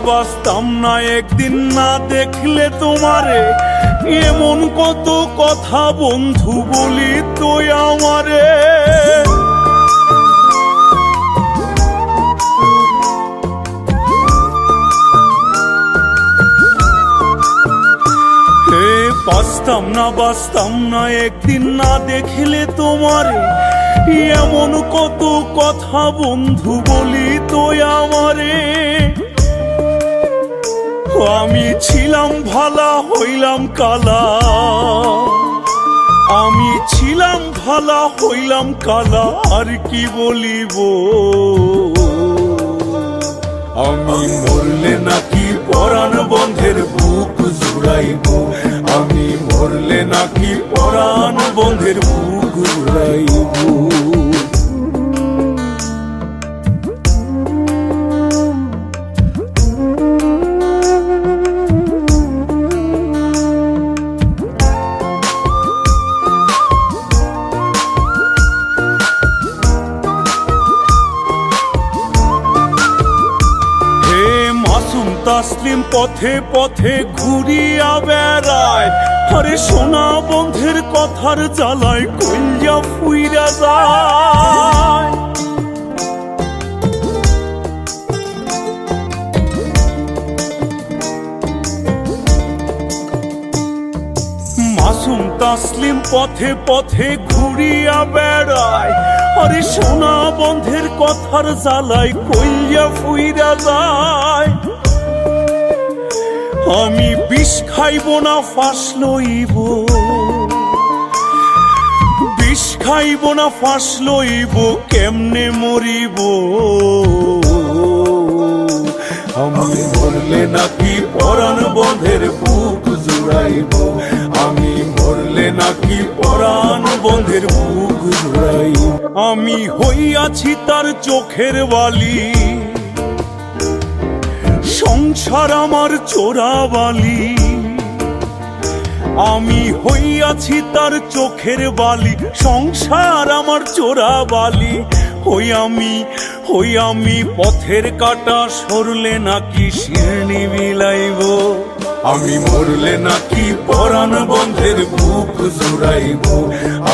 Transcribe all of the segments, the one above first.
বাঁচতাম না একদিন না দেখলে তোমারে, এমন কত কথা বন্ধু বলি তো আমারে। বাঁচতাম না একদিন না দেখলে তোমারে, এমন কত কথা বন্ধু বলি তো আমারে। আমি ছিলাম ভালা হইলাম কালা, আমি ছিলাম ভালা হইলাম কালা, আর কি বলিব। আমি মরলে নাকি পরাণ বন্ধের বুক জুড়াইব, আমি মরলে নাকি পরাণ বন্ধের বুক জুড়াইব। তাসলিম পথে পথে ঘুরিয়া বেড়ায়, আরে সোনা বন্ধের কথার জ্বালায় কইয়া ফুইরা যায়। মাসুম তাসলিম পথে পথে ঘুরিয়া বেড়ায়, আরে সোনা বন্ধের কথার জ্বালায় কইয়া ফুইরা যায়। আমি বিষ খাইব না ফাঁস লইব, বিষ খাইব না ফাঁস লইব, কেমনে মরিব। আমি মরলে নাকি পরাণ বন্ধের বুক জুড়াইব, আমি মরলে নাকি পরাণ বন্ধের বুক জুড়াইব। আমি হইয়াছি তার চোখের বালি, সংসার আমার চোরাবালি। আমি হইয়াছি তার চোখের বালি, সংসার আমার চোরাবালি। হই আমি পথের কাটা, সরলে নাকি শিরনি বিলাইব। আমি মরলে নাকি পরাণ বন্ধের বুক জুড়াইব,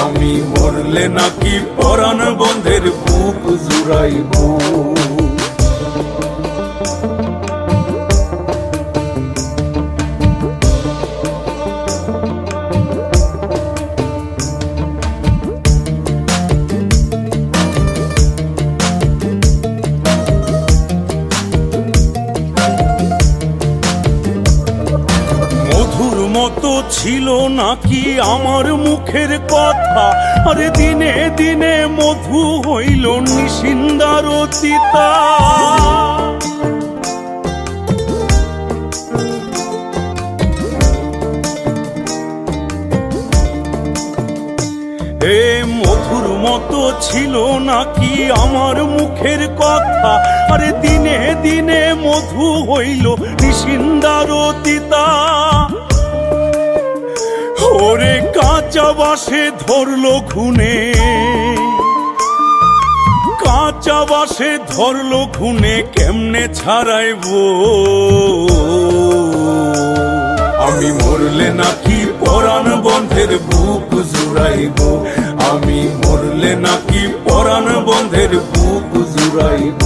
আমি মরলে নাকি পরাণ বন্ধের বুক জুড়াইব। মতো ছিল নাকি আমার মুখের কথা, আরে দিনে দিনে মধু হইল নিশিন্দার তিতা। হে মধুর মতো ছিল নাকি আমার মুখের কথা, আরে দিনে দিনে মধু হইল নিশিন্দার তিতা। ওরে কাঁচা বাসে ধরলো খুনে, কাঁচা বাসে ধরলো খুনে, কেমনে ছাড়াইব। আমি মরলে নাকি পরাণ বন্ধের বুক জুড়াইব, আমি মরলে নাকি পরাণ বন্ধের বুক জুড়াইব।